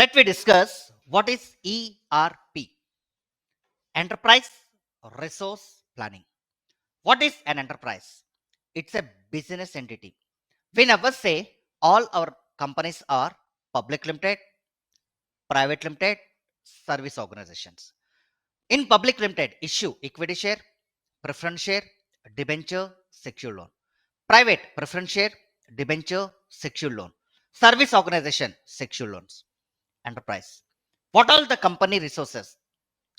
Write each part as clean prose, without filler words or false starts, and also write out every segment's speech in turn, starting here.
Let me discuss what is ERP, Enterprise Resource Planning. What is an enterprise? It's a business entity. We never say all our companies are public limited, private limited, service organizations. In public limited, issue equity share, preference share, debenture, secure loan. Private, preference share, debenture, secure loan. Service organization, secure loans. Enterprise. What all the company resources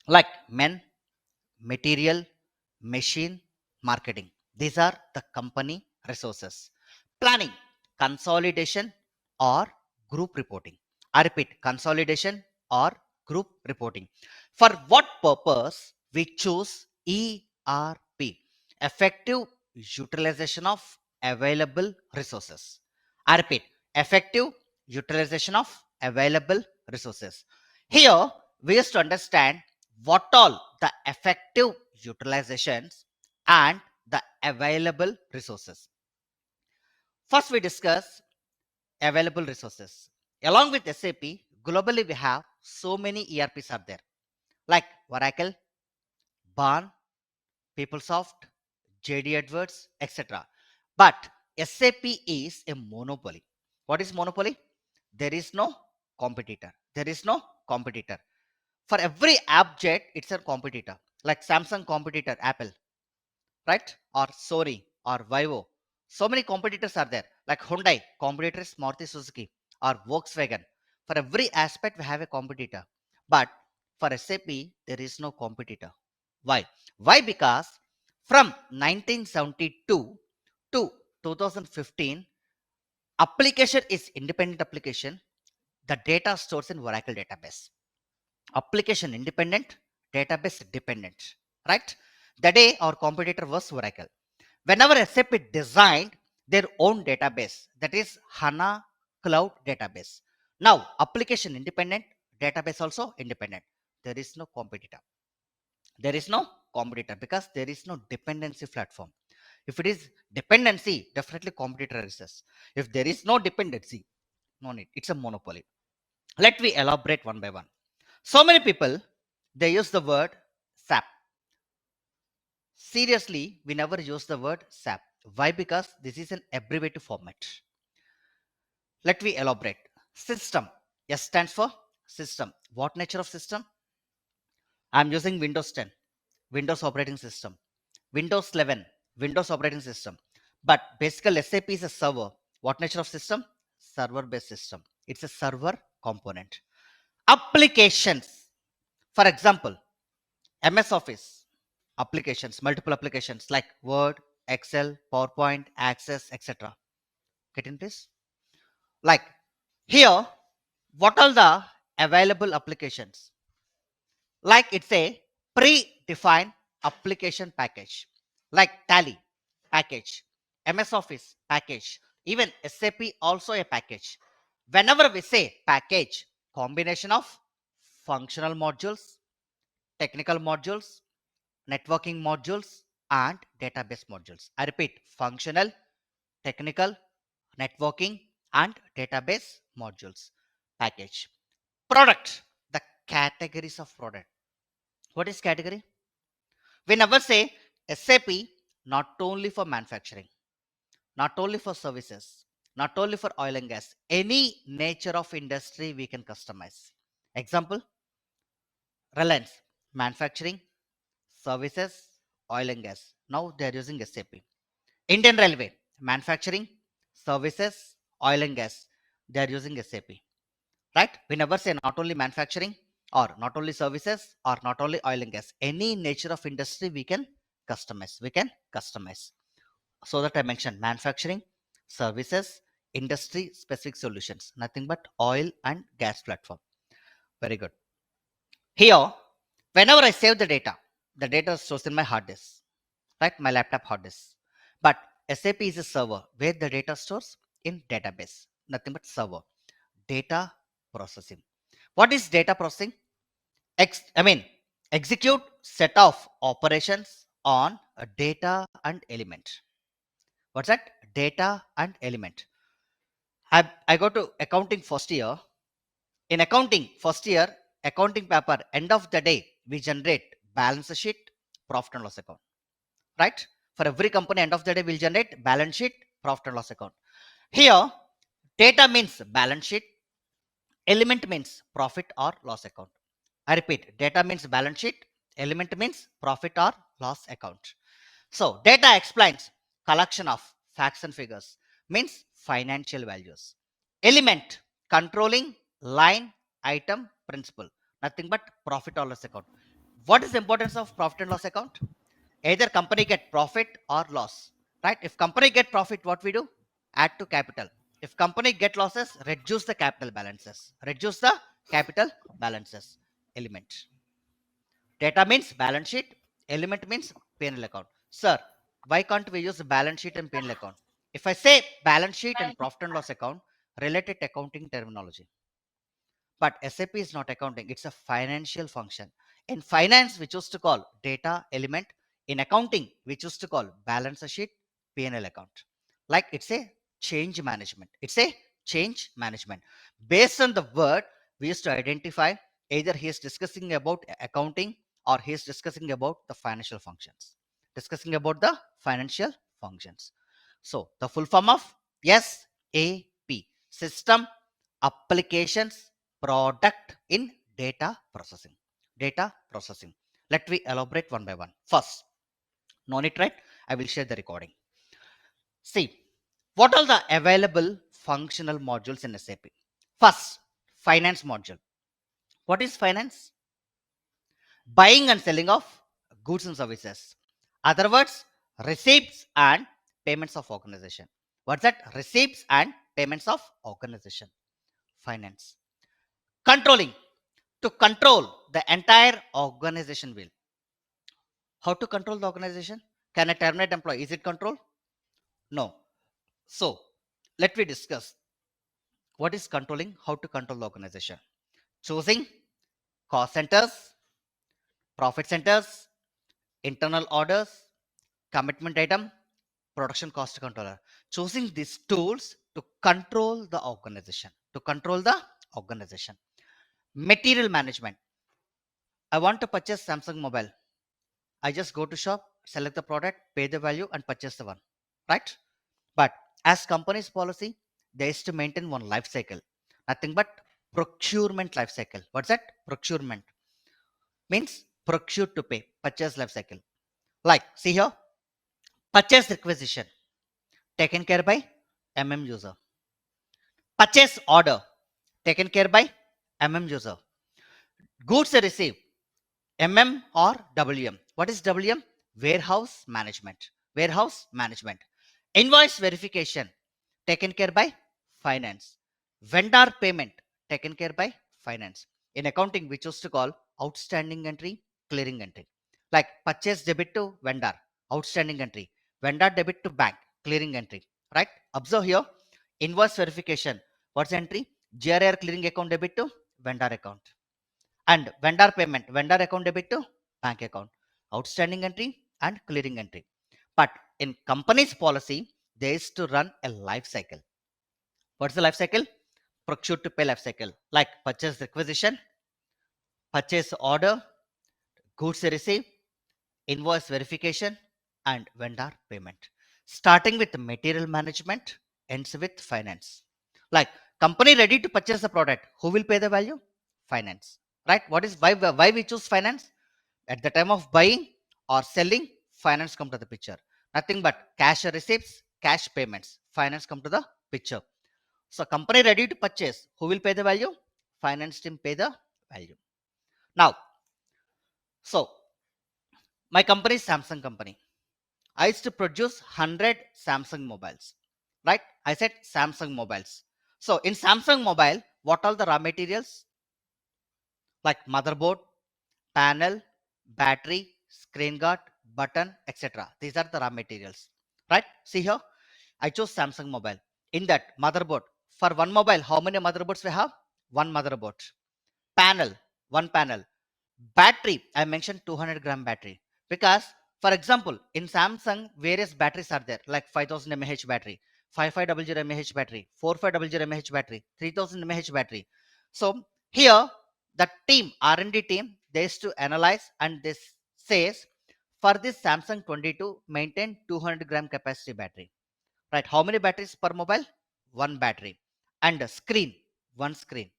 like men, material, machine, marketing. These are the company resources. Planning, consolidation or group reporting. I repeat, consolidation or group reporting. For what purpose we choose ERP? Effective utilization of available resources. I repeat, effective utilization of available resources. Here, we used to understand what all the effective utilizations and the available resources. First, we discuss available resources. Along with SAP, globally we have so many ERPs are there, like Oracle, Barn, PeopleSoft, JD Edwards, etc. But SAP is a monopoly. What is monopoly? There is no competitor. There is no competitor. For every object, it's a competitor. Like Samsung competitor, Apple, right? Or Sony or Vivo. So many competitors are there. Like Hyundai, competitor is Maruti Suzuki or Volkswagen. For every aspect, we have a competitor. But for SAP, there is no competitor. Why? Why? Because from 1972 to 2015, application is independent application. The data stores in Oracle database. Application independent, database dependent, right? The day our competitor was Oracle. Whenever SAP designed their own database, that is HANA Cloud database. Now, application independent, database also independent. There is no competitor. There is no competitor because there is no dependency platform. If it is dependency, definitely competitor exists. If there is no dependency, no need. It's a monopoly. Let me elaborate one by one. So many people, they use the word SAP. Seriously, we never use the word SAP. Why? Because this is an abbreviated format. Let me elaborate. System. S stands for system. What nature of system? I'm using Windows 10, Windows operating system. Windows 11, Windows operating system. But basically, SAP is a server. What nature of system? Server based system. It's a server component. Applications. For example, MS Office applications, multiple applications like Word, Excel, PowerPoint, Access, etc. Get in, please. Like here, what are the available applications? Like it's a pre-defined application package, like Tally package, MS Office package, even SAP also a package. Whenever we say package, combination of functional modules, technical modules, networking modules, and database modules. I repeat, functional, technical, networking, and database modules package. Product, the categories of product. What is category? We never say SAP not only for manufacturing, not only for services, not only for oil and gas, any nature of industry we can customize. Example, Reliance, manufacturing, services, oil and gas. Now they are using SAP. Indian Railway, manufacturing, services, oil and gas. They are using SAP. Right? We never say not only manufacturing or not only services or not only oil and gas. Any nature of industry we can customize. We can customize. So that I mentioned manufacturing, services, industry specific solutions. Nothing but oil and gas platform. Very good. Here, whenever I save the data stores in my hard disk, right? My laptop hard disk. But SAP is a server where the data stores in database. Nothing but server. Data processing. What is data processing? Execute set of operations on a data and element. What's that? Data and element. I go to accounting first year. In accounting, first year, accounting paper, end of the day, we generate balance sheet, profit and loss account, right? For every company, end of the day, we'll generate balance sheet, profit and loss account. Here, data means balance sheet, element means profit or loss account. I repeat, data means balance sheet, element means profit or loss account. So, data explains collection of facts and figures, means financial values. Element, controlling line, item, principle, nothing but profit or loss account. What is the importance of profit and loss account? Either company get profit or loss, right? If company get profit, what we do? Add to capital. If company get losses, reduce the capital balances. Reduce the capital balances. Element. Data means balance sheet. Element means P&L account. Sir, why can't we use balance sheet and P&L account? If I say balance sheet and profit and loss account, related accounting terminology. But SAP is not accounting, it's a financial function. In finance, we choose to call data element. In accounting, we choose to call balance sheet, P&L account. Like it's a change management. It's a change management. Based on the word, we used to identify either he is discussing about accounting or he is discussing about the financial functions. Discussing about the financial functions. So the full form of SAP, System Applications Product in Data Processing. Data processing. Let me elaborate one by one. First, no need, right? I will share the recording. See, what are the available functional modules in SAP? First, finance module. What is finance? Buying and selling of goods and services. Other words, receipts and payments of organization. What's that? Receipts and payments of organization. Finance. Controlling. To control the entire organization will. How to control the organization? Can I terminate employee? Is it control? No. So, let me discuss what is controlling, how to control the organization. Choosing cost centers, profit centers, internal orders, commitment item, production cost controller. Choosing these tools to control the organization. To control the organization. Material management. I want to purchase Samsung mobile. I just go to shop, select the product, pay the value and purchase the one, right? But as company's policy, they is to maintain one life cycle, nothing but procurement life cycle. What's that? Procurement means procure to pay, purchase life cycle. Like, see here, purchase requisition taken care by user. Purchase order taken care by user. Goods received or WM. What is WM? Warehouse management. Warehouse management. Invoice verification taken care by finance. Vendor payment taken care by finance. In accounting, we choose to call outstanding entry, clearing entry. Like purchase debit to vendor, outstanding entry. Vendor debit to bank, clearing entry. Right? Observe here, invoice verification. What's the entry? GRR clearing account debit to vendor account. And vendor payment, vendor account debit to bank account. Outstanding entry and clearing entry. But in company's policy, they is to run a life cycle. What's the life cycle? Procure to pay life cycle, like purchase requisition, purchase order, goods receive, invoice verification, and vendor payment. Starting with material management, ends with finance. Like company ready to purchase the product, who will pay the value? Finance, right? What is why we choose finance? At the time of buying or selling, finance come to the picture. Nothing but cash receipts, cash payments, finance come to the picture. So company ready to purchase, who will pay the value? Finance team pay the value. Now, so my company is Samsung company. I used to produce 100 Samsung mobiles, right? I said Samsung mobiles. So in Samsung mobile, what are the raw materials? Like motherboard, panel, battery, screen guard, button, etc. These are the raw materials, right? See here, I chose Samsung mobile. In that motherboard, for one mobile, how many motherboards we have? One motherboard. Panel, one panel. Battery, I mentioned 200-gram battery because, for example, in Samsung, various batteries are there like 5000 mAh battery, 5500 mAh battery, 4500 mAh battery, 3000 mAh battery. So Here, the team, R&D team, they used to analyze and this says for this Samsung 22 maintain 200 gram capacity battery. Right? How many batteries per mobile? One battery. And a screen, one screen.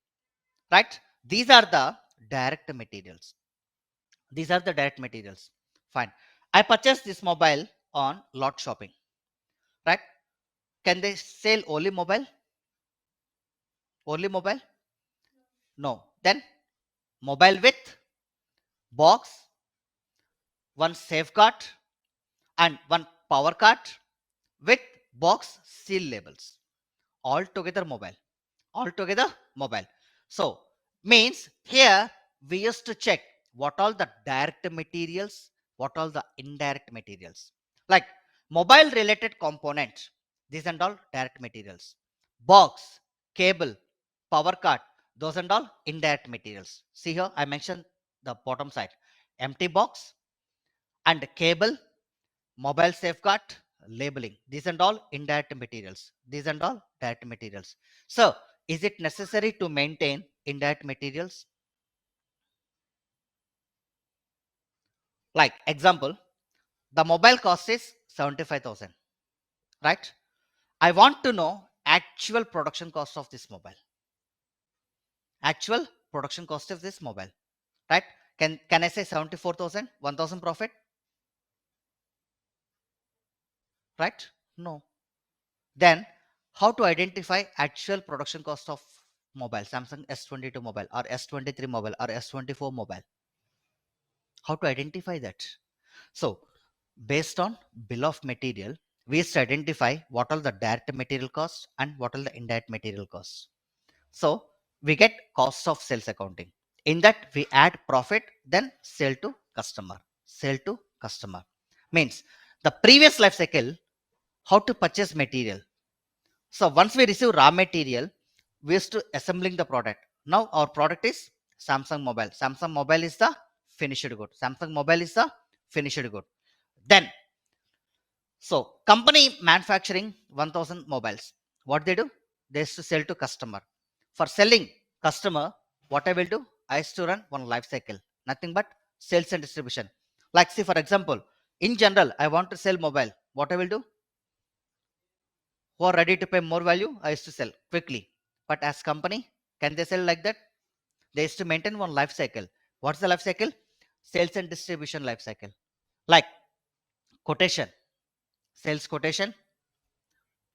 Right? These are the direct materials. These are the direct materials. Fine. I purchased this mobile on lot shopping. Right? Can they sell only mobile? Only mobile? No. Then mobile with box, one safeguard, and one power card with box seal labels. All together mobile. All together mobile. So means here we used to check what all the direct materials, what all the indirect materials. Like mobile related component, these and all direct materials. Box, cable, power card, those and all indirect materials. See here, I mentioned the bottom side. Empty box and cable, mobile safeguard, labeling. These and all indirect materials. These and all direct materials. So, is it necessary to maintain indirect materials? Like example, the mobile cost is 75,000, right? I want to know actual production cost of this mobile. Actual production cost of this mobile, right? Can I say 74,000, 1,000 profit, right? No. Then how to identify actual production cost of mobile, Samsung S22 mobile or S23 mobile or S24 mobile? How to identify that? So based on bill of material, we used to identify what are the direct material costs and what are the indirect material costs. So we get cost of sales accounting. In that we add profit, then sell to customer. Sell to customer means the previous life cycle, how to purchase material. So once we receive raw material, we used to assembling the product. Now our product is Samsung mobile. Samsung mobile is the finished good. Samsung mobile is the finished good. Then, so company manufacturing 1000 mobiles. What they do? They used to sell to customer. For selling customer, what I will do? I used to run one life cycle. Nothing but sales and distribution. Like see for example, in general, I want to sell mobile. What I will do? Who are ready to pay more value, I used to sell quickly. But as company, can they sell like that? They used to maintain one life cycle. What's the life cycle? Sales and distribution life cycle. Like quotation, sales quotation,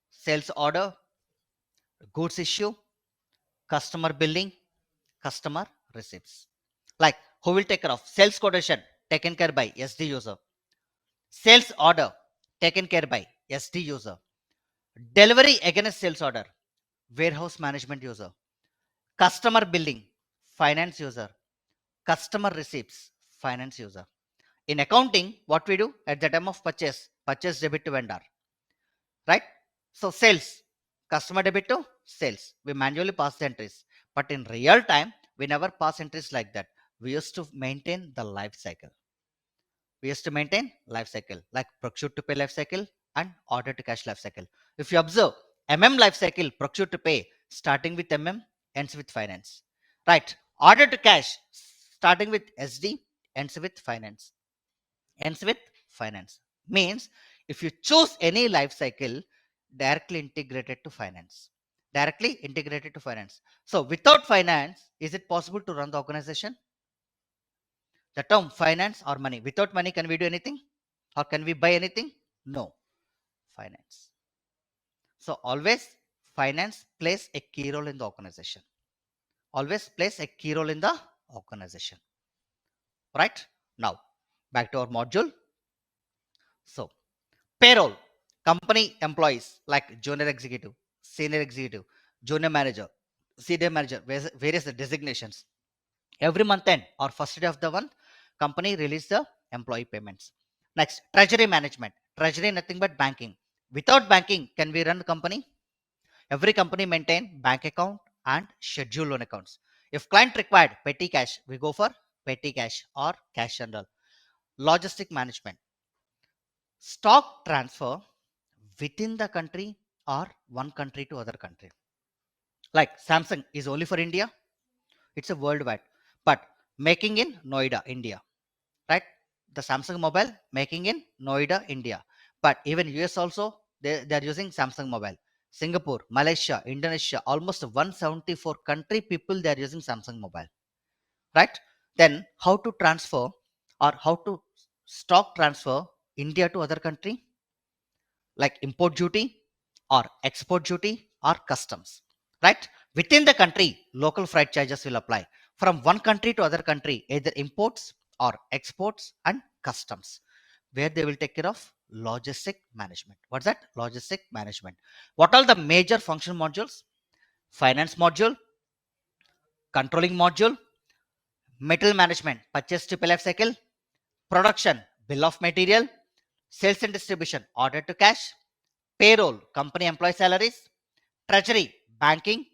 sales order, goods issue, customer billing, customer receipts. Like who will take care of sales quotation taken care by SD user, sales order taken care by SD user, delivery against sales order, warehouse management user, customer billing, finance user, customer receipts, finance user. In accounting, what we do at the time of purchase, purchase debit to vendor, right? So sales, customer debit to sales. We manually pass the entries, but in real time, we never pass entries like that. We used to maintain the life cycle. We used to maintain life cycle like procure to pay life cycle and order to cash life cycle. If you observe life cycle, procure to pay starting with ends with finance, right? Order to cash starting with SD ends with finance, ends with finance. Means if you choose any life cycle, directly integrated to finance, directly integrated to finance. So without finance, is it possible to run the organization? The term finance or money. Without money, can we do anything? Or can we buy anything? No. Finance. So always finance plays a key role in the organization. Always plays a key role in the organization. Right? Now, back to our module. So, payroll. Company employees like junior executive, senior executive, junior manager, senior manager, various designations. Every month end or first day of the month, company release the employee payments. Next, treasury management. Treasury nothing but banking. Without banking, can we run the company? Every company maintain bank account and schedule loan accounts. If client required petty cash, we go for petty cash or cash handle. Logistic management. Stock transfer within the country or one country to other country. Like Samsung is only for India. It's a worldwide, but making in Noida, India, right? The Samsung mobile making in Noida, India, but even US also they are using Samsung mobile. Singapore, Malaysia, Indonesia, almost 174 country people they are using Samsung mobile, right? Then how to transfer or how to stock transfer India to other country, like import duty or export duty or customs, right? Within the country, local freight charges will apply. From one country to other country, either imports or exports and customs, where they will take care of logistic management. What's that? Logistic management. What are the major function modules? Finance module, controlling module, material management, purchase to pay life cycle, production, bill of material, sales and distribution, order to cash, payroll, company employee salaries, treasury, banking,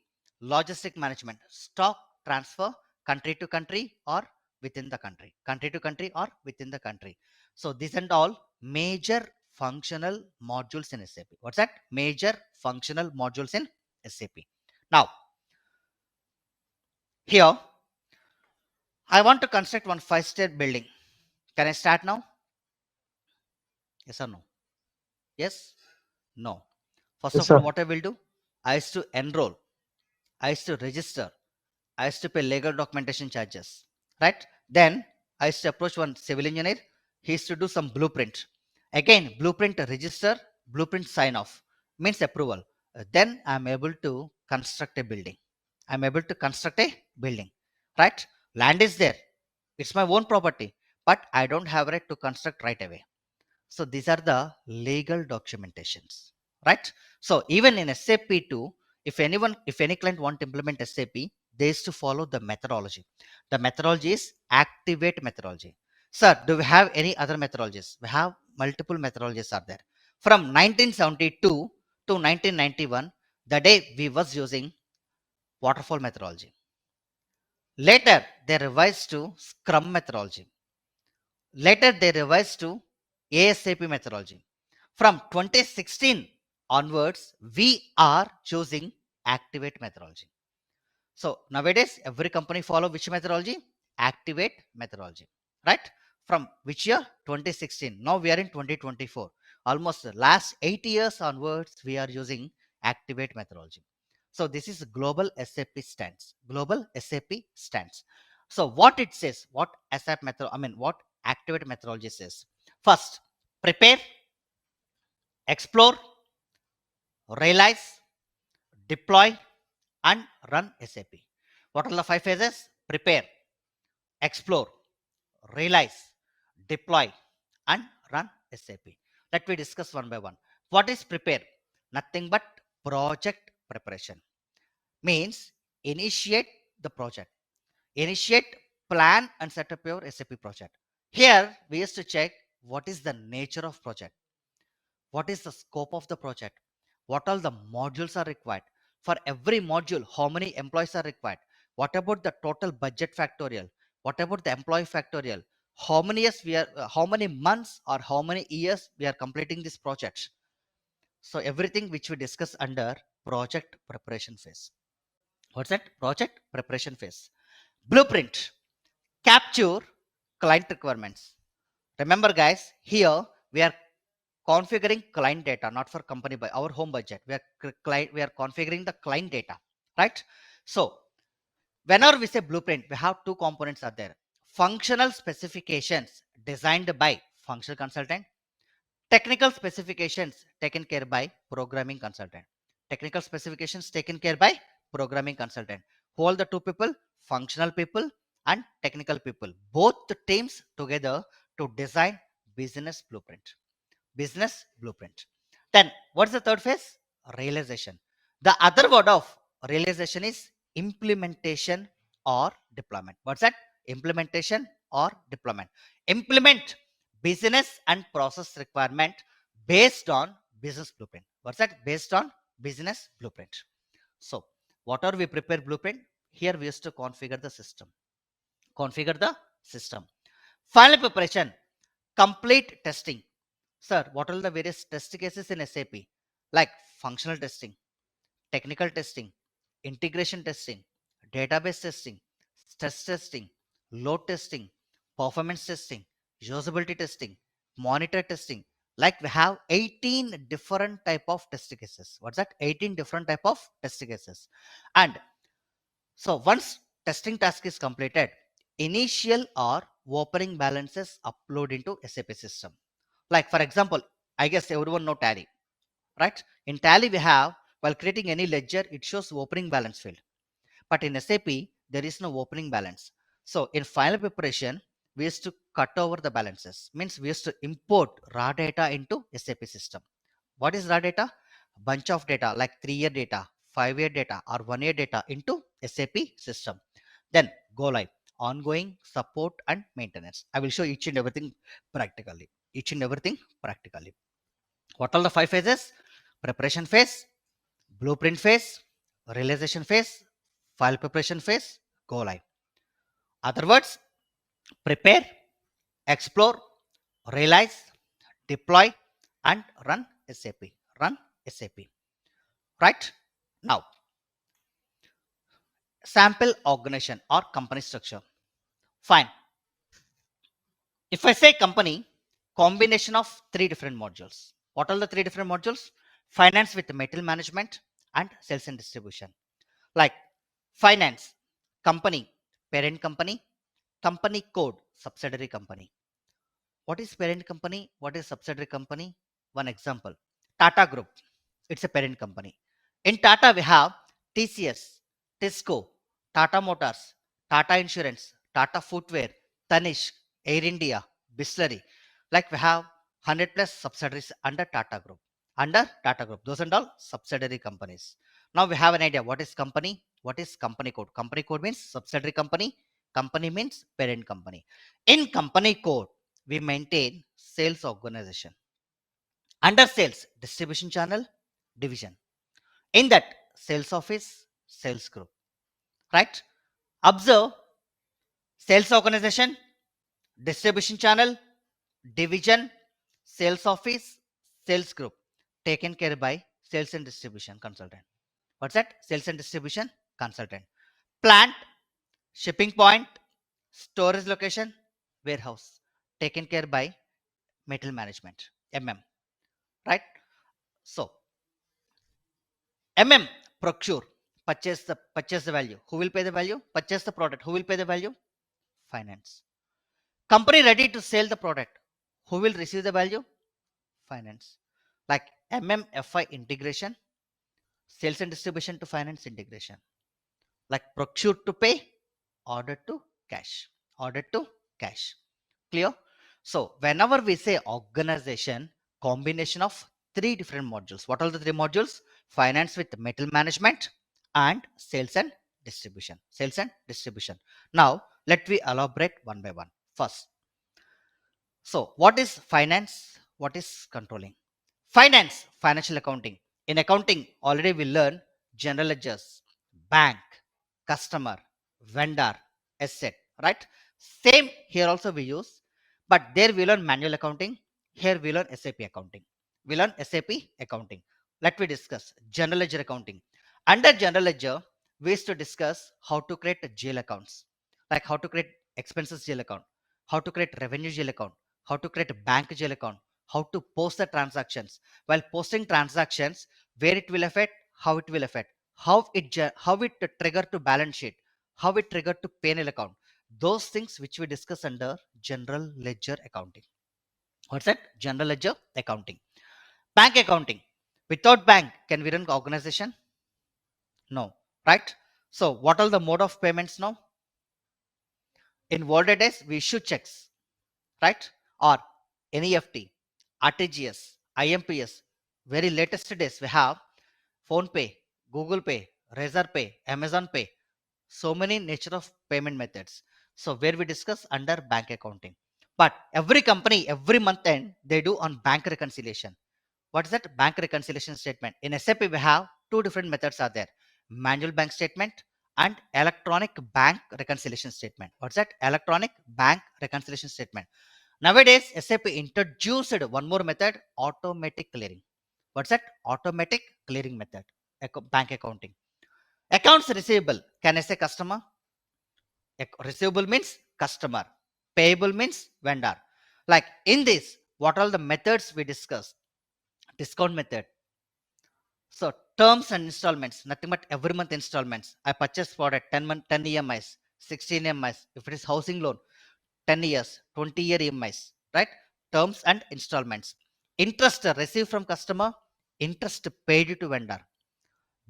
logistic management, stock transfer, country to country or within the country, country to country or within the country. So these and all major functional modules in SAP. What's that? Major functional modules in SAP. Now, here I want to construct one five-star building. Can I start now? Yes or no? Yes? No. First Yes, of all, sir. what I will do? I used to enroll. I used to register. I used to pay legal documentation charges, right? Then I used to approach one civil engineer. He used to do some blueprint. Again, blueprint register, blueprint sign off means approval. Then I'm able to construct a building. I'm able to construct a building, right? Land is there. It's my own property, but I don't have right to construct right away. So these are the legal documentations, right? So even in SAP 2, if any client want to implement SAP, they is to follow the methodology. The methodology is activate methodology. Sir, do we have any other methodologies? We have multiple methodologies are there. From 1972 to 1991, the day we was using waterfall methodology. Later, they revised to Scrum methodology. Later, they revised to ASAP methodology. From 2016 onwards, we are choosing Activate methodology. So nowadays, every company follow which methodology? Activate methodology, right? From which year? 2016. Now we are in 2024. Almost the last 8 years onwards, we are using Activate methodology. So this is global SAP stance. Global SAP stance. So what it says, what SAP method, what Activate methodology says. First, prepare, explore, realize, deploy, and run SAP. What are the five phases? Prepare, explore, realize, deploy, and run SAP. Let me discuss one by one. What is prepare? Nothing but project preparation. Means initiate the project. Initiate, plan, and set up your SAP project. Here we used to check what is the nature of project. What is the scope of the project? What all the modules are required? For every module, how many employees are required? What about the total budget factorial? What about the employee factorial? How many years we are, how many months or how many years we are completing this project? So everything which we discuss under project preparation phase. What's that? Project preparation phase. Blueprint. Capture client requirements. Remember, guys, here we are configuring client data, not for company by our home budget. We are configuring the client data, right? So whenever we say blueprint, we have two components are there. Functional specifications designed by functional consultant, technical specifications taken care by programming consultant. Technical specifications taken care by programming consultant. Who are the two people? Functional people and technical people. Both the teams together to design business blueprint. Business blueprint. Then what's the third phase? Realization. The other word of realization is implementation or deployment. What's that? Implementation or deployment. Implement business and process requirement based on business blueprint. What's that? Based on business blueprint. So what are we prepare blueprint? Here we used to configure the system. Configure the system. Final preparation. Complete testing. Sir, what are the various test cases in SAP? Like functional testing, technical testing, integration testing, database testing, stress testing, load testing, performance testing, usability testing, monitor testing. Like we have 18 different type of test cases. What's that? 18 different type of test cases. And so once testing task is completed, initial or opening balances upload into SAP system. Like for example, I guess everyone know Tally, right? In Tally we have, while creating any ledger, it shows opening balance field. But in SAP, there is no opening balance. So in final preparation, we used to cut over the balances. Means we used to import raw data into SAP system. What is raw data? A bunch of data like 3-year data, 5-year data, or 1-year data into SAP system. Then go live, ongoing support and maintenance. I will show each and everything practically. Each and everything practically. What are the 5 phases? Preparation phase, blueprint phase, realization phase, file preparation phase, go live. Other words, prepare, explore, realize, deploy, and run SAP. Run SAP. Right? Now, sample organization or company structure. Fine. If I say company, combination of 3 different modules. What are the 3 different modules? Finance with material management and sales and distribution. Like finance, company, parent company, company code, subsidiary company. What is parent company? What is subsidiary company? One example, Tata Group. It's a parent company. In Tata, we have TCS, Tisco, Tata Motors, Tata Insurance, Tata Footwear, Tanishq, Air India, Bisleri. Like we have 100 plus subsidiaries under Tata Group. Under Tata Group. Those and all subsidiary companies. Now we have an idea. What is company? What is company code? Company code means subsidiary company. Company means parent company. In company code, we maintain sales organization. Under sales, distribution channel, division. In that, sales office, sales group. Right? Observe sales organization, distribution channel, division, sales office, sales group. Taken care by sales and distribution consultant. What's that? Sales and distribution consultant. Plant, shipping point, storage location, warehouse. Taken care by material management, MM. Right? So MM, procure, purchase the value. Who will pay the value? Purchase the product. Who will pay the value? Finance. Company ready to sell the product. Who will receive the value? Finance. Like MMFI integration, sales and distribution to finance integration. Like procure to pay, order to cash. Order to cash. Clear? So whenever we say organization, combination of 3 different modules. What are the 3 modules? Finance with metal management and sales and distribution. Sales and distribution. Now let me elaborate one by one. First, so what is finance? What is controlling? Finance, financial accounting. In accounting, already we learn general ledgers, bank, customer, vendor, asset, right? Same here also we use, but there we learn manual accounting. Here we learn SAP accounting. We learn SAP accounting. Let me discuss general ledger accounting. Under general ledger, we used to discuss how to create GL accounts, like how to create expenses GL account, how to create revenue GL account, how to create a bank GL account, how to post the transactions. While posting transactions, where it will affect, how it will affect, how it trigger to balance sheet, how it trigger to P&L account. Those things which we discuss under general ledger accounting. What's that? General ledger accounting. Bank accounting. Without bank, can we run organization? No. Right? So what are the mode of payments now? In older days, we issue checks, right? Or NEFT, RTGS, IMPS. Very latest days, we have Phone Pay, Google Pay, Razor Pay, Amazon Pay. So many nature of payment methods. So where we discuss under bank accounting. But every company, every month end, they do on bank reconciliation. What is that? Bank reconciliation statement. In SAP, we have 2 different methods are there. Manual bank statement and electronic bank reconciliation statement. What's that? Electronic bank reconciliation statement. Nowadays, SAP introduced one more method, automatic clearing. What's that? Automatic clearing method. Bank accounting. Accounts receivable. Can I say customer? Receivable means customer. Payable means vendor. Like in this, what are the methods we discussed? Discount method. So terms and installments, nothing but every month installments. I purchase for a 10 EMIs, 16 EMIs. If it is housing loan, 10 years, 20-year EMIs, right? Terms and installments. Interest received from customer, interest paid to vendor.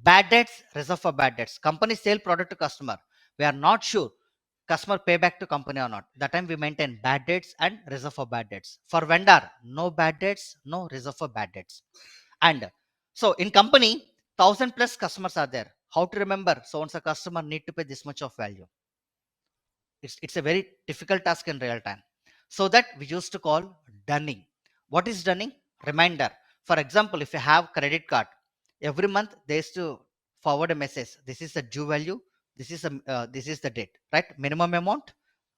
Bad debts, reserve for bad debts. Company sale product to customer. We are not sure customer pay back to company or not. That time we maintain bad debts and reserve for bad debts. For vendor, no bad debts, no reserve for bad debts. And so in company, 1,000 plus customers are there. How to remember? So once a customer need to pay this much of value. It's a very difficult task in real time. So that we used to call dunning. What is dunning? Reminder. For example, if you have credit card, every month they used to forward a message. This is the due value. This is the date, right? Minimum amount,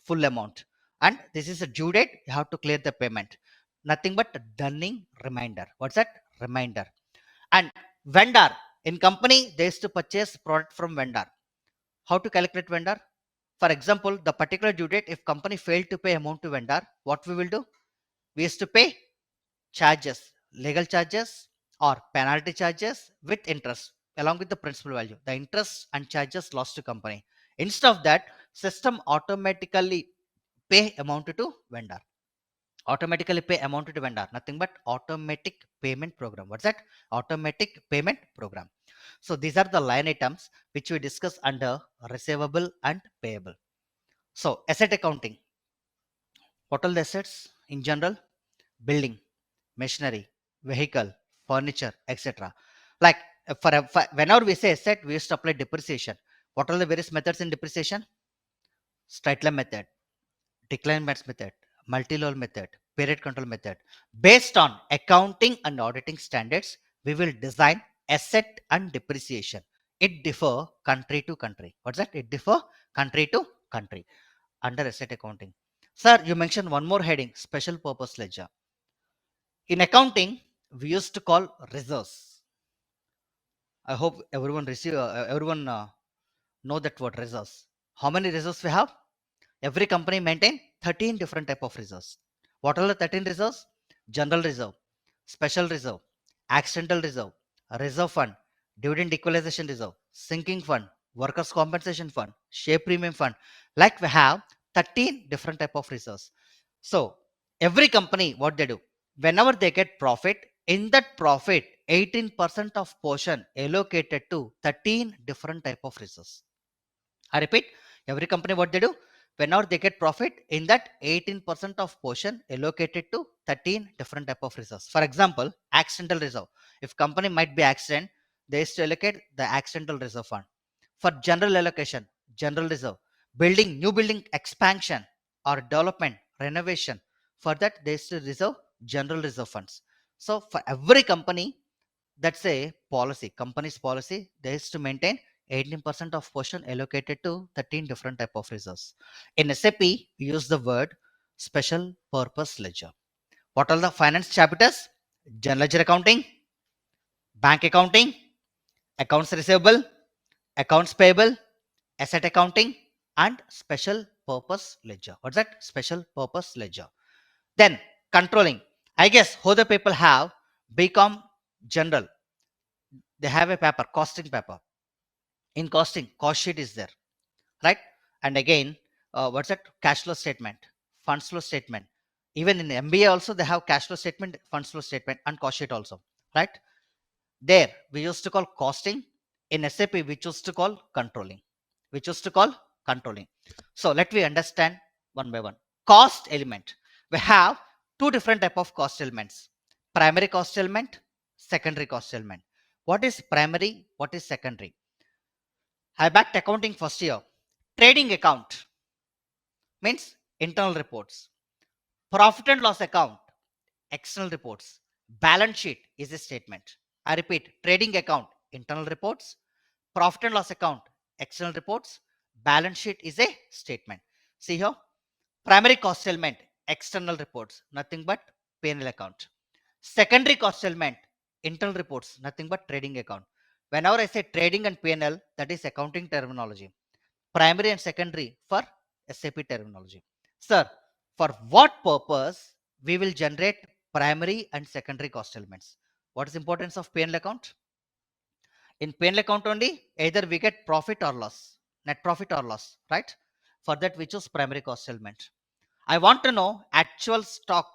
full amount, and this is a due date. You have to clear the payment. Nothing but dunning reminder. What's that? Reminder. And vendor, in company they used to purchase product from vendor. How to calculate vendor? For example, the particular due date, if company failed to pay amount to vendor, what we will do? We used to pay charges, legal charges or penalty charges with interest along with the principal value. The interest and charges lost to company. Instead of that, system automatically pay amount to vendor. Automatically pay amount to vendor. Nothing but automatic payment program. What's that? Automatic payment program. So these are the line items which we discuss under receivable and payable. So asset accounting. What are the assets in general? Building, machinery, vehicle, furniture, etc. Like whenever we say asset, we used to apply depreciation. What are the various methods in depreciation? Straight line method, decline method, multi-level method, period control method. Based on accounting and auditing standards, we will design asset and depreciation. It differ country to country. What's that? It differ country to country under asset accounting. Sir, you mentioned one more heading, special purpose ledger. In accounting, we used to call reserves. I hope everyone know that word reserves. How many reserves we have? Every company maintain 13 different type of reserves. What are the 13 reserves? General reserve, special reserve, accidental reserve, reserve fund, dividend equalization reserve, sinking fund, workers compensation fund, share premium fund. Like we have 13 different type of reserves. So every company, what they do, whenever they get profit, in that profit, 18% of portion allocated to 13 different type of reserves. I repeat, every company, what they do, whenever they get profit, in that 18% of portion allocated to 13 different type of reserves. For example, accidental reserve. If company might be accident, they used to allocate the accidental reserve fund. For general allocation, general reserve. Building, new building expansion or development, renovation. For that, they used to reserve general reserve funds. So for every company, that's a policy, company's policy, they used to maintain 18% of portion allocated to 13 different type of reserves. In SAP, we use the word special purpose ledger. What are the finance chapters? General ledger accounting, bank accounting, accounts receivable, accounts payable, asset accounting, and special purpose ledger. What's that? Special purpose ledger. Then controlling. I guess how the people have become general. They have a paper, costing paper. In costing, cost sheet is there, right? And again, what's that? Cash flow statement, funds flow statement. Even in MBA also they have cash flow statement, funds flow statement, and cost sheet also, right? There we used to call costing. In SAP we used to call controlling. We used to call controlling. So let me understand one by one. Cost element. We have two different type of cost elements: primary cost element, secondary cost element. What is primary? What is secondary? I backed accounting first year. Trading account means internal reports. Profit and loss account, external reports. Balance sheet is a statement. I repeat, trading account, internal reports. Profit and loss account, external reports. Balance sheet is a statement. See here, primary cost element, external reports, nothing but P&L account. Secondary cost element, internal reports, nothing but trading account. Whenever I say trading and P&L, that is accounting terminology. Primary and secondary for SAP terminology. Sir, for what purpose we will generate primary and secondary cost elements? What is the importance of P&L account? In P&L account only, either we get profit or loss, net profit or loss, right? For that, we choose primary cost element. I want to know actual stock,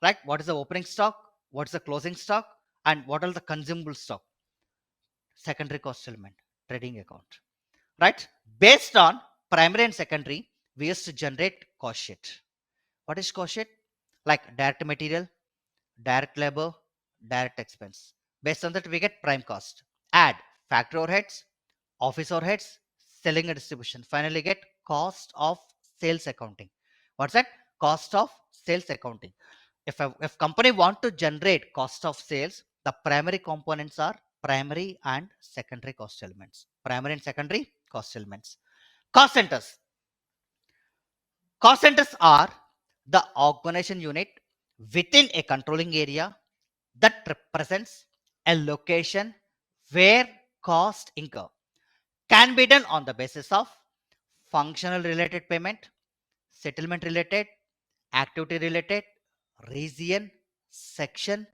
right? What is the opening stock? What's the closing stock? And what are the consumable stock? Secondary cost element, trading account, right? Based on primary and secondary, we used to generate cost sheet. What is cost sheet? Like direct material, direct labor, direct expense. Based on that, we get prime cost. Add factory overheads, office overheads, selling and distribution. Finally, get cost of sales accounting. What's that? Cost of sales accounting. If company want to generate cost of sales, the primary components are primary and secondary cost elements. Primary and secondary cost elements. Cost centers. Cost centers are the organization unit within a controlling area that represents a location where cost incur can be done on the basis of functional related payment, settlement related, activity related, region, section,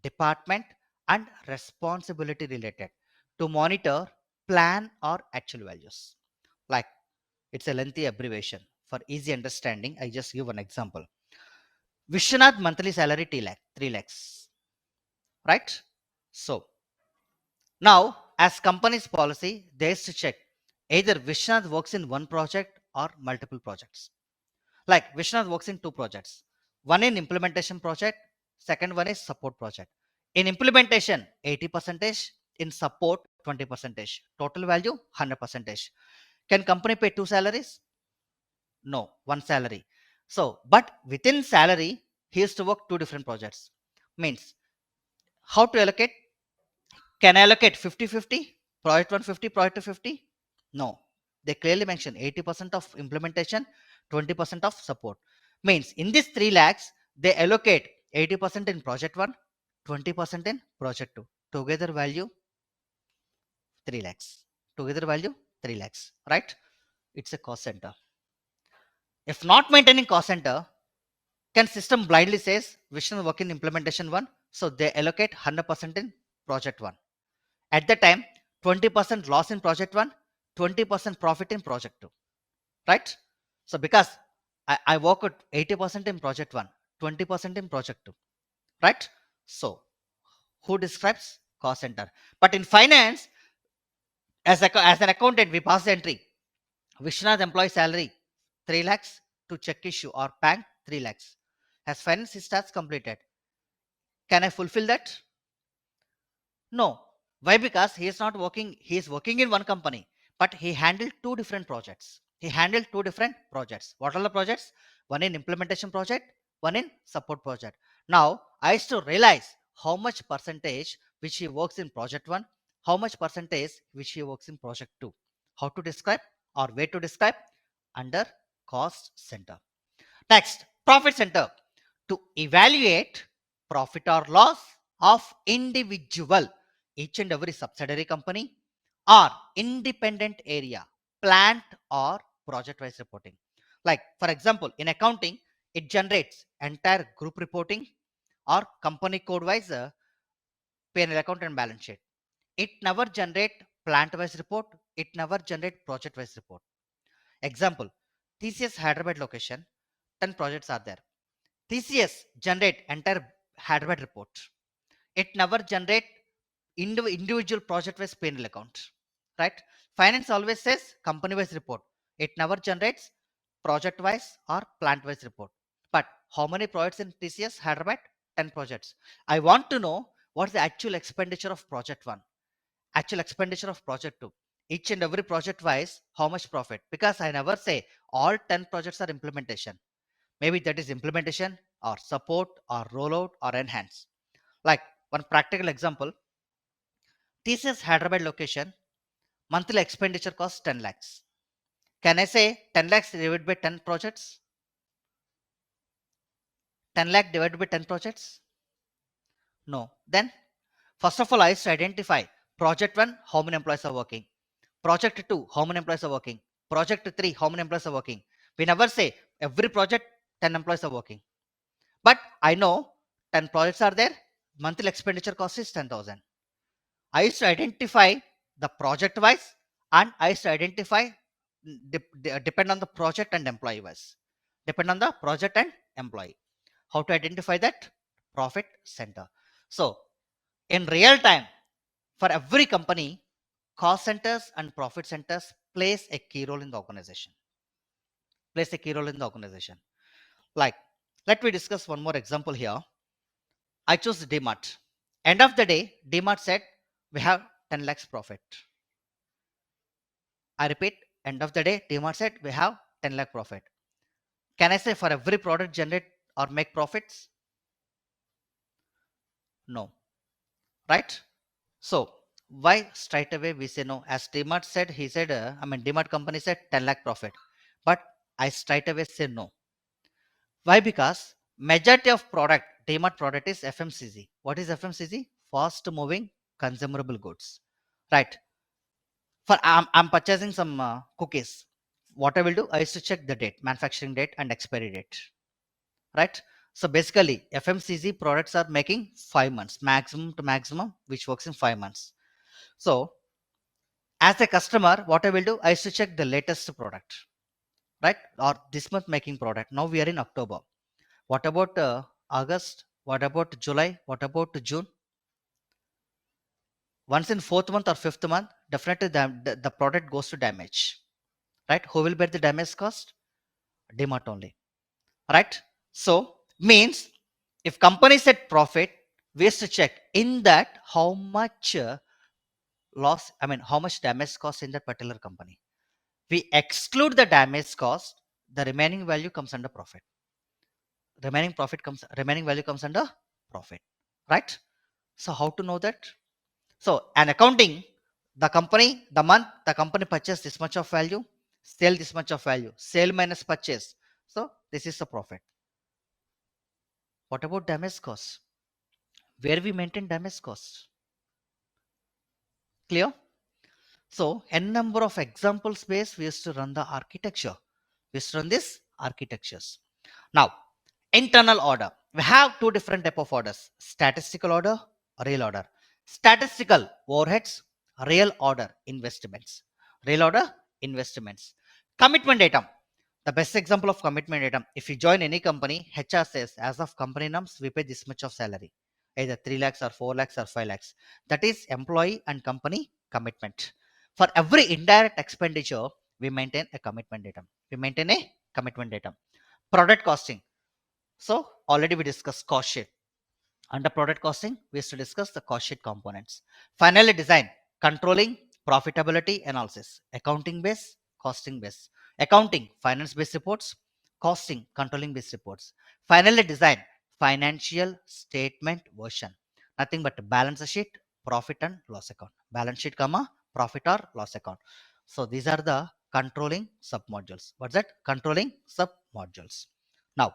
department, and responsibility related to monitor, plan, or actual values. Like it's a lengthy abbreviation. For easy understanding, I just give an example. Vishwanath monthly salary 3 lakhs, right? So now, as company's policy, they is to check either Vishwanath works in one project or multiple projects. Like Vishwanath works in two projects. One in implementation project, second one is support project. In implementation, 80%, in support, 20%. Total value, 100%. Can company pay two salaries? No, one salary. So, but within salary, he has to work two different projects. Means how to allocate? Can I allocate 50-50? Project 150, project 250? No. They clearly mention 80% of implementation, 20% of support. Means in this 3 lakhs, they allocate 80% in project 1, 20% in project 2. Together value 3 lakhs. Together value 3 lakhs. Right? It's a cost center. If not maintaining cost center, can system blindly says Vision work in implementation 1, so they allocate 100% in project 1. At the time, 20% loss in project 1, 20% profit in project 2, right? So because I work at 80% in project 1, 20% in project 2, right? So who describes cost center? But in finance, as an accountant, we pass the entry. Vishwanath employee salary 3 lakhs to check issue or bank 3 lakhs. Has finance stats completed? Can I fulfill that? No. Why? Because he is not working, he is working in one company, but he handled two different projects. He handled two different projects. What are the projects? One in implementation project, one in support project. Now, I used to realize how much percentage which he works in project one, how much percentage which he works in project two. How to describe or way to describe? Under cost center. Next, profit center. To evaluate profit or loss of individual, each and every subsidiary company or independent area, plant or project wise reporting. Like for example, in accounting, it generates entire group reporting or company code wise P&L account and balance sheet. It never generate plant wise report. It never generate project wise report. Example, TCS Hyderabad location, 10 projects are there. TCS generate entire Hyderabad report. It never generate individual project wise P&L account, right? Finance always says company wise report. It never generates project wise or plant wise report. But how many projects in TCS Hyderabad? 10 projects. I want to know what's the actual expenditure of project one, actual expenditure of project two. Each and every project wise, how much profit? Because I never say all 10 projects are implementation. Maybe that is implementation or support or rollout or enhance. Like one practical example, TCS Hyderabad location, monthly expenditure cost 10 lakhs. Can I say 10 lakhs divided by 10 projects? 10 lakh divided by 10 projects? No. Then, first of all, I used to identify project 1, how many employees are working. Project 2, how many employees are working. Project 3, how many employees are working? We never say every project 10 employees are working. But I know 10 projects are there. Monthly expenditure cost is 10,000. I used to identify the project wise, and I used to identify depend on the project and employee wise. Depend on the project and employee. How to identify that? Profit center. So in real time, for every company, cost centers and profit centers plays a key role in the organization. Plays a key role in the organization. Like, let me discuss one more example here. I chose DMart. End of the day, DMart said we have 10 lakhs profit. I repeat, end of the day, DMart said we have 10 lakh profit. Can I say for every product generate or make profits? No. Right? So why straight away we say no? As DMart said, he said, DMart company said 10 lakh profit. But I straight away say no. Why? Because majority of product, DMart product is FMCG. What is FMCG? Fast moving consumable goods. Right? For I'm purchasing some cookies. What I will do, I used to check the date, manufacturing date and expiry date. Right? So basically, FMCG products are making 5 months, maximum to maximum, which works in 5 months. So as a customer, what I will do, I used to check the latest product, right? Or this month making product. Now we are in October. What about August? What about July? What about June? Once in fourth month or fifth month, definitely the product goes to damage, right? Who will bear the damage cost? DMart only, right? So means if company said profit, we have to check in that how much loss, how much damage cost in that particular company. We exclude the damage cost, the remaining value comes under profit. Remaining value comes under profit, right? So how to know that? So an accounting, the month the company purchased this much of value, sell this much of value, sale minus purchase. So this is the profit. What about damage cost? Where we maintain damage cost? Clear? So n number of examples based we used to run the architecture. We used to run this architectures. Now, internal order. We have two different type of orders: statistical order, real order. Statistical overheads, real order investments. Real order investments. Commitment item. The best example of commitment item. If you join any company, HR says, as of company norms, we pay this much of salary, either 3 lakhs or 4 lakhs or 5 lakhs. That is employee and company commitment. For every indirect expenditure, we maintain a commitment item. We maintain a commitment item. Product costing. So already we discussed cost sheet. Under product costing, we used to discuss the cost sheet components. Finally, design, controlling profitability analysis, accounting base, costing base. Accounting, finance based reports, costing, controlling based reports. Finally, design, financial statement version. Nothing but balance sheet, profit and loss account. Balance sheet, comma, profit or loss account. So these are the controlling submodules. What's that? Controlling submodules. Now,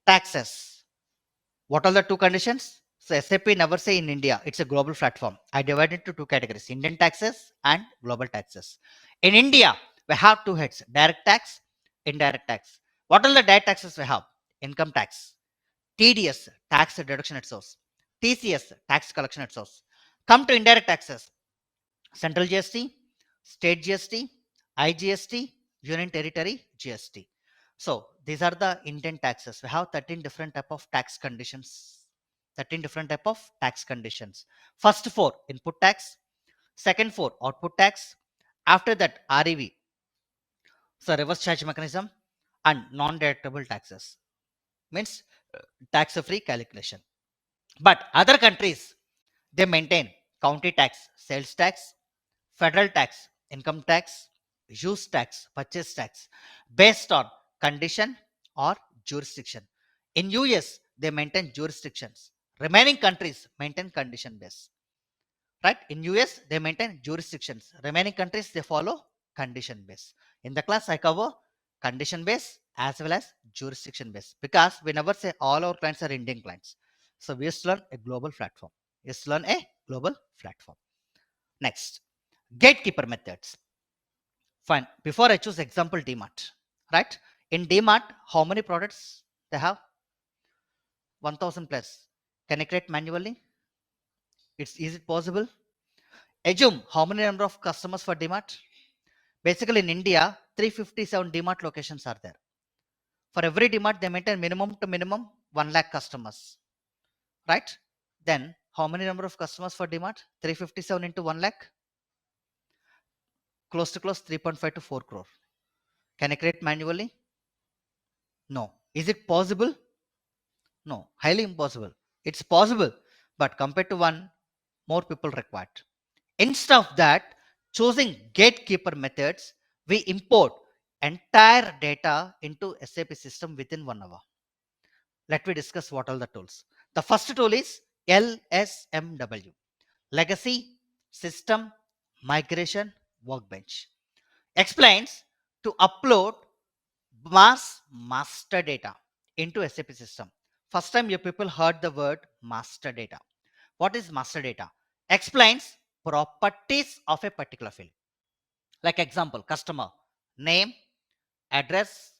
taxes. What are the two conditions? So SAP never say in India, it's a global platform. I divide it into two categories: Indian taxes and global taxes. In India, we have two heads: direct tax, indirect tax. What are the direct taxes we have? Income tax, TDS, tax deduction at source, TCS, tax collection at source. Come to indirect taxes: central GST, state GST, IGST, union territory GST. So these are the Indian taxes. We have 13 different type of tax conditions. 13 different type of tax conditions. First four, input tax. Second four, output tax. After that, REV, so reverse charge mechanism, and non-deductible taxes. Means tax-free calculation. But other countries, they maintain county tax, sales tax, federal tax, income tax, use tax, purchase tax, based on condition or jurisdiction. In US, they maintain jurisdictions. Remaining countries maintain condition base. Right? In US, they maintain jurisdictions. Remaining countries, they follow condition base. In the class, I cover condition base as well as jurisdiction base, because we never say all our clients are Indian clients. So we used to learn a global platform. We used to learn a global platform. Next, gatekeeper methods. Fine. Before I choose example DMart, right? In DMart, how many products they have? 1000 plus. Can I create manually? Is it possible? Assume how many number of customers for DMart? Basically in India, 357 DMart locations are there. For every DMart, they maintain minimum to minimum 1 lakh customers, right? Then how many number of customers for DMart? 357 into 1 lakh, close to close 3.5 to 4 crore. Can I create manually? No. Is it possible? No. Highly impossible. It's possible, but compared to one, more people required. Instead of that, choosing gatekeeper methods, we import entire data into SAP system within 1 hour. Let me discuss what are the tools. The first tool is LSMW, Legacy System Migration Workbench. Explains to upload master data into SAP system. First time you people heard the word master data. What is master data? Explains properties of a particular field. Like example, customer name, address,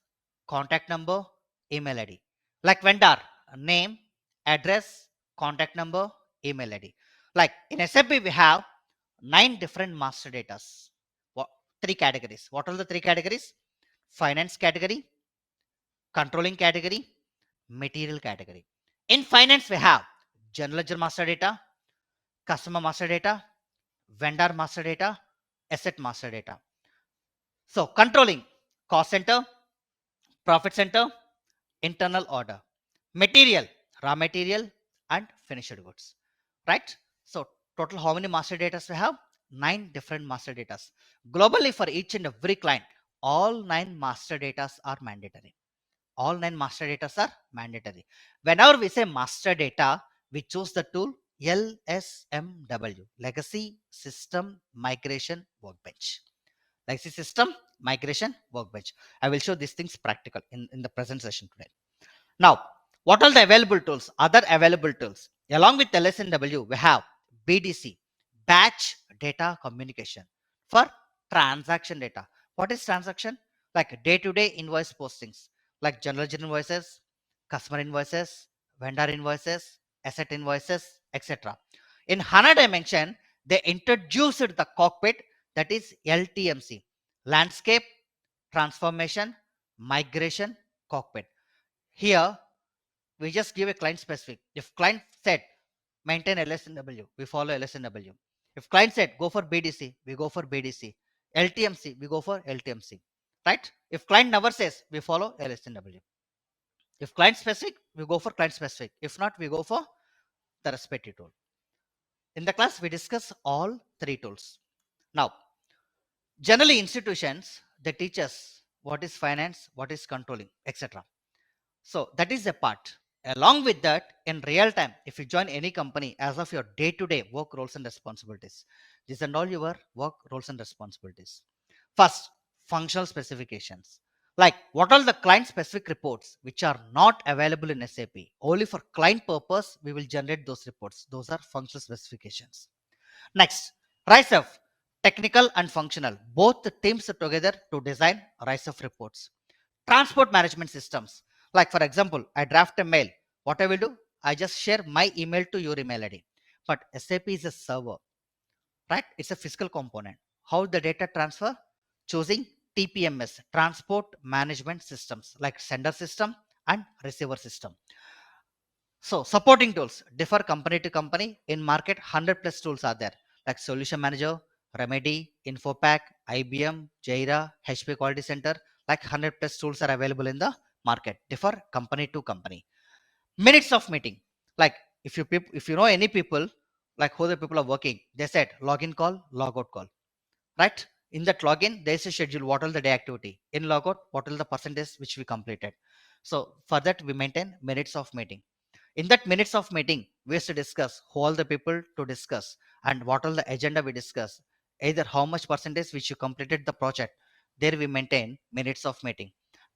contact number, email ID. Like vendor name, address, contact number, email ID. Like in SAP, we have 9 different master datas. What, 3 categories. What are the 3 categories? Finance category, controlling category, material category. In finance, we have general ledger master data, customer master data, vendor master data, asset master data. So controlling cost center, profit center, internal order, material, raw material, and finished goods. Right? So total how many master data we have? 9 different master data. Globally for each and every client, all 9 master data are mandatory. All 9 master data are mandatory. Whenever we say master data, we choose the tool LSMW, Legacy System Migration Workbench. Legacy System Migration Workbench. I will show these things practical in the present session today. Now, what are the available tools? Other available tools. Along with LSMW, we have BDC, Batch Data Communication for transaction data. What is transaction? Like day-to-day invoice postings, like general ledger invoices, customer invoices, vendor invoices, asset invoices, etc. In HANA dimension, they introduced the cockpit, that is LTMC, Landscape Transformation Migration Cockpit. Here, we just give a client specific. If client said maintain LSNW, we follow LSNW. If client said go for BDC, we go for BDC. LTMC, we go for LTMC. Right? If client never says, we follow LSNW. If client specific, we go for client specific. If not, we go for the respective tool. In the class, we discuss all 3 tools. Now, generally institutions, they teach us what is finance, what is controlling, etc. So that is a part. Along with that, in real time, if you join any company as of your day-to-day work roles and responsibilities, these are all your work roles and responsibilities. First, functional specifications. Like what are the client specific reports which are not available in SAP? Only for client purpose, we will generate those reports. Those are functional specifications. Next, rise of technical and functional. Both the teams together to design rise of reports. Transport management systems. Like for example, I draft a mail. What I will do? I just share my email to your email ID. But SAP is a server, right? It's a physical component. How the data transfer? Choosing TPMS, transport management systems, like sender system and receiver system. So supporting tools differ company to company. In market, 100 plus tools are there, like Solution Manager, Remedy, Infopack, IBM, Jaira, HP Quality Center. Like 100 plus tools are available in the market. Differ company to company. Minutes of meeting, like if you know any people, like who the people are working, they said login call, logout call, right? In that login, there is a schedule. What are the day activity? In logout, what are the percentage which we completed? So for that, we maintain minutes of meeting. In that minutes of meeting, we used to discuss who all the people to discuss and what all the agenda we discuss. Either how much percentage which you completed the project. There we maintain minutes of meeting.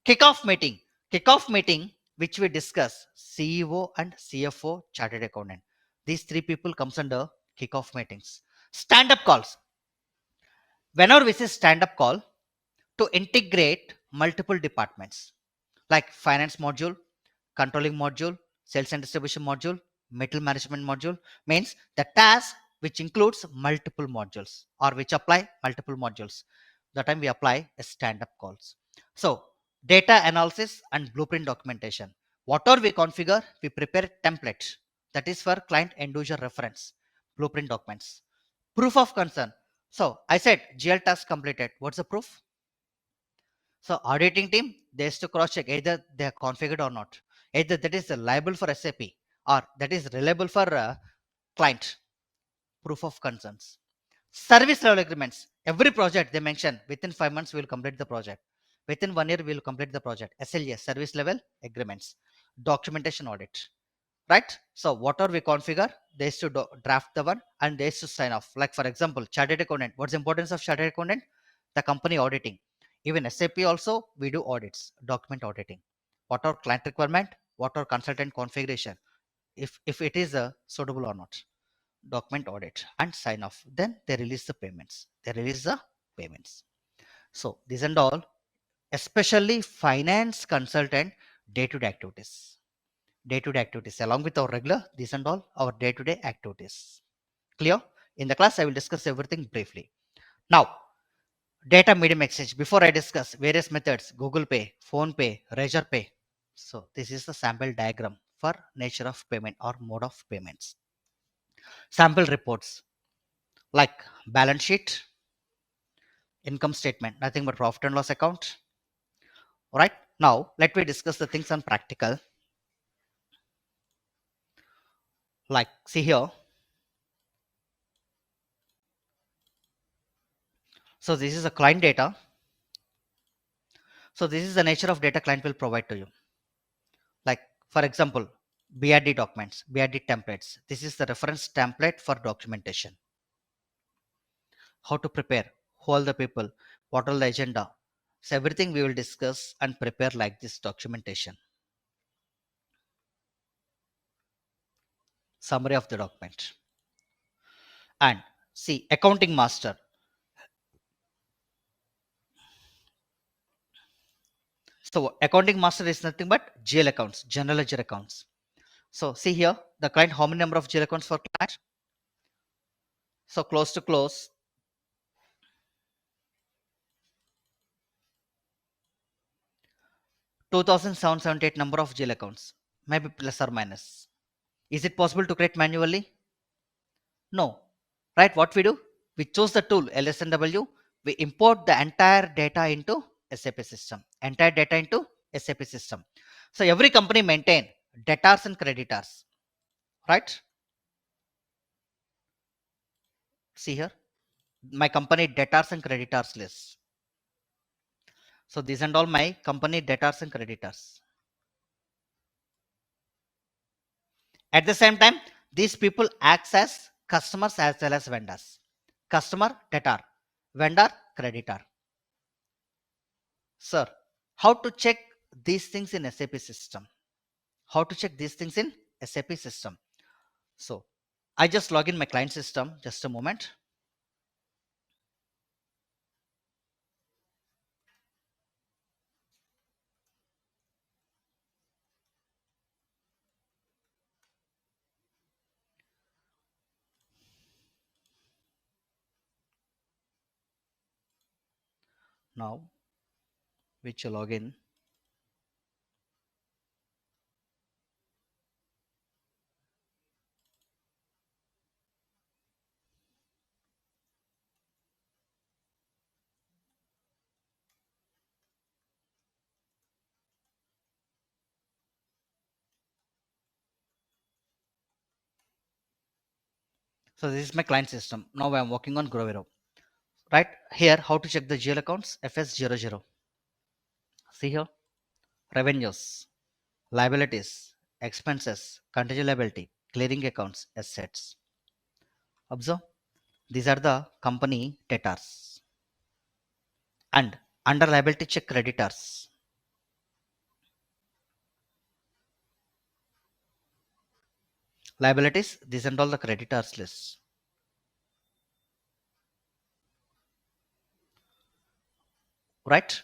Kickoff meeting. Kickoff meeting which we discuss CEO and CFO chartered accountant. These 3 people comes under kickoff meetings. Stand up calls. Whenever we say stand up call, to integrate multiple departments like finance module, controlling module, sales and distribution module, material management module. Means the task which includes multiple modules or which apply multiple modules. The time we apply a stand-up calls. So data analysis and blueprint documentation. Whatever we configure, we prepare template that is for client end user reference, blueprint documents. Proof of concern. So I said GL task completed. What's the proof? So auditing team, they has to cross check either they are configured or not. Either that is liable for SAP or that is reliable for client. Proof of concerns. Service level agreements. Every project they mention within 5 months we will complete the project. Within 1 year we will complete the project. SLA, service level agreements. Documentation audit. Right? So whatever we configure, they has to draft the one and they has to sign off. Like for example, chartered accountant. What's the importance of chartered accountant? The company auditing. Even SAP also we do audits, document auditing. What are client requirement? What are consultant configuration? If it is suitable or not. Document audit and sign off. Then they release the payments. So these and all, especially finance consultant day-to-day activities. Day-to-day activities along with our regular, these and all our day-to-day activities. Clear? In the class, I will discuss everything briefly. Now, data medium exchange. Before I discuss various methods, Google Pay, Phone Pay, Razor Pay. So this is the sample diagram for nature of payment or mode of payments. Sample reports like balance sheet, income statement, nothing but profit and loss account. All right. Now let me discuss the things on practical. Like see here. So this is a client data. So this is the nature of data client will provide to you. Like for example, BRD documents, BRD templates. This is the reference template for documentation. How to prepare, who are the people, what are the agenda. So everything we will discuss and prepare like this documentation. Summary of the document. And see accounting master. So accounting master is nothing but GL accounts, general ledger accounts. So see here the client, how many number of GL accounts for client? So close to close 2778 number of GL accounts, maybe plus or minus. Is it possible to create manually? No. Right? What we do? We choose the tool LSNW. We import the entire data into SAP system. Entire data into SAP system. So every company maintain debtors and creditors. Right? See here. My company debtors and creditors list. So these and all my company debtors and creditors. At the same time, these people acts as customers as well as vendors. Customer debtor, vendor creditor. Sir, how to check these things in SAP system? How to check these things in SAP system? So I just log in my client system. Just a moment. Now, which login? So this is my client system. Now I am working on Grovero. Right here, how to check the GL accounts? FS00. See here, revenues, liabilities, expenses, contingent liability, clearing accounts, assets. Observe, these are the company debtors. And under liability check creditors. Liabilities, these and all the creditors list. right?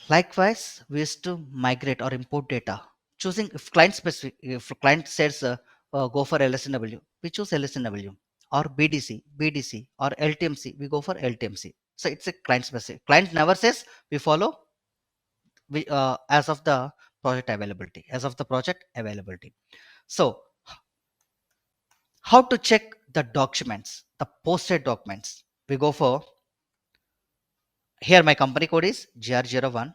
Likewise, we used to migrate or import data. Choosing if client specific, if client says go for LSNW, we choose LSNW, or BDC, or LTMC, we go for LTMC. So it's a client specific. Client never says, we follow as of the project availability, as of the project availability. So how to check the documents, the posted documents? We go for, here my company code is GR01.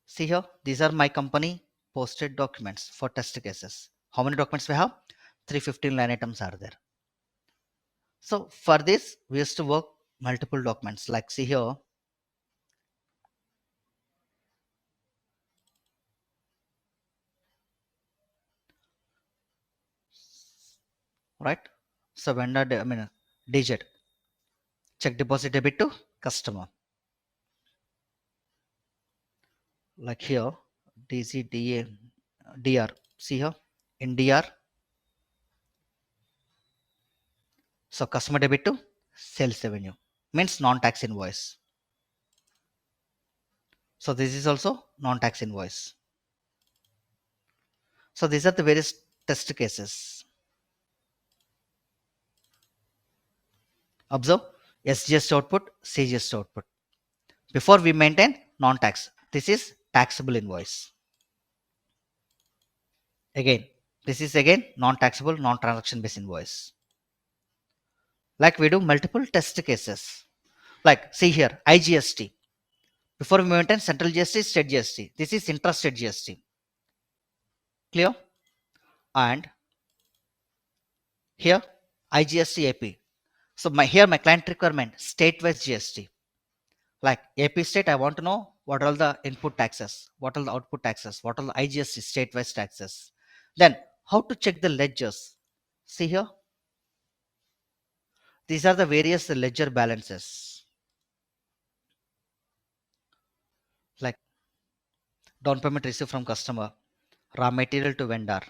See here, these are my company posted documents for test cases. How many documents we have? 315 line items are there. So for this, we used to work multiple documents. Like see here, right? So vendor, digit, check deposit debit to customer. Like here, DCDA, DR. See here, in DR, so customer debit to sales revenue means non-tax invoice. So this is also non-tax invoice. So these are the various test cases. Observe SGST output, CGST output. Before we maintain non-tax, this is taxable invoice. Again, this is again non-taxable, non-transaction based invoice. Like we do multiple test cases. Like see here, IGST. Before we maintain central GST, state GST. This is intrastate GST. Clear? And here IGST AP. So here my client requirement state-wise GST. Like AP state, I want to know what are the input taxes, what are the output taxes, what are the IGST state-wise taxes. Then how to check the ledgers? See here, these are the various ledger balances. Like down payment received from customer, raw material to vendor,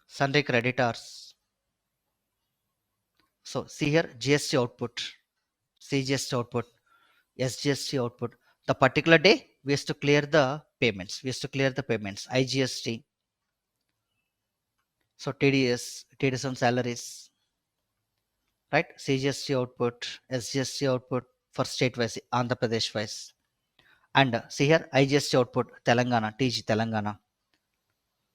sundry creditors. So see here, GST output, CGST output, SGST output. The particular day we have to clear the payments. We have to clear the payments. IGST. So TDS on salaries, right? CGST output, SGST output for state wise, Andhra Pradesh wise. And see here, IGST output, Telangana, TG Telangana.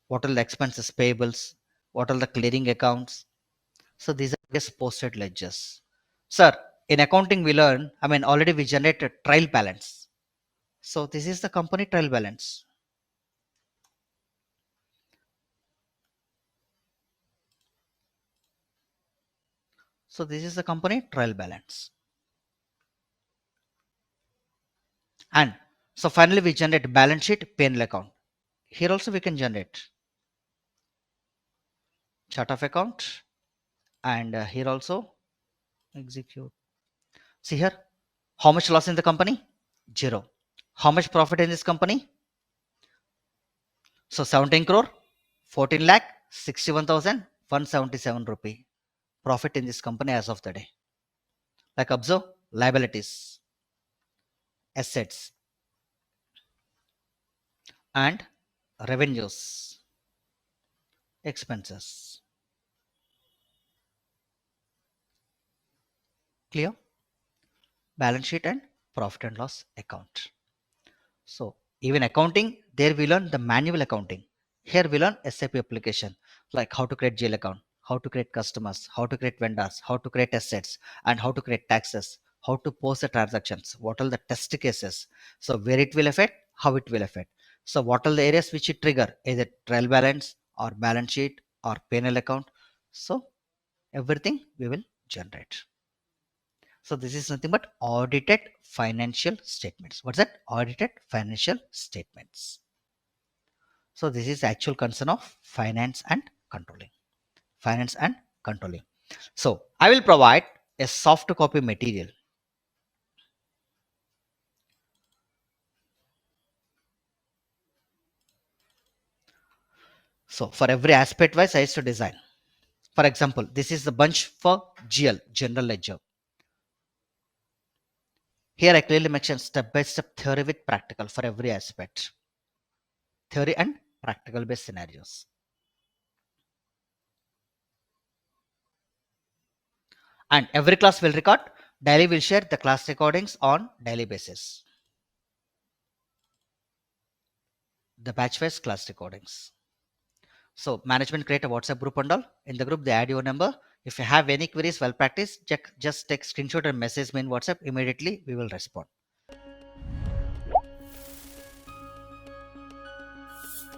What are the expenses payables? What are the clearing accounts? So these are just posted ledgers. Sir, in accounting we learn, already we generated trial balance. So this is the company trial balance. So this is the company trial balance. And so finally we generate balance sheet, P&L account. Here also we can generate chart of account, and here also execute. See here, how much loss in the company? Zero. How much profit in this company? So 17 crore, 14 lakh, 61,177 rupee profit in this company as of the day. Like observe liabilities, assets, and revenues, expenses. Clear? Balance sheet and profit and loss account. So even accounting, there we learn the manual accounting. Here we learn SAP application, like how to create GL account, how to create customers, how to create vendors, how to create assets, and how to create taxes, how to post the transactions, what are the test cases. So where it will affect, how it will affect. So what are the areas which it trigger, either trial balance or balance sheet or P&L account. So everything we will generate. So this is nothing but audited financial statements. What's that? Audited financial statements. So this is actual concern of finance and controlling. Finance and controlling. So I will provide a soft copy material. So for every aspect wise, I used to design. For example, this is the bunch for GL, General Ledger. Here I clearly mention step-by-step theory with practical for every aspect. Theory and practical based scenarios. And every class will record. Daily will share the class recordings on daily basis. The batch-wise class recordings. So management create a WhatsApp group and all. In the group, they add your number. If you have any queries while practice, just take screenshot and message me in WhatsApp. Immediately we will respond.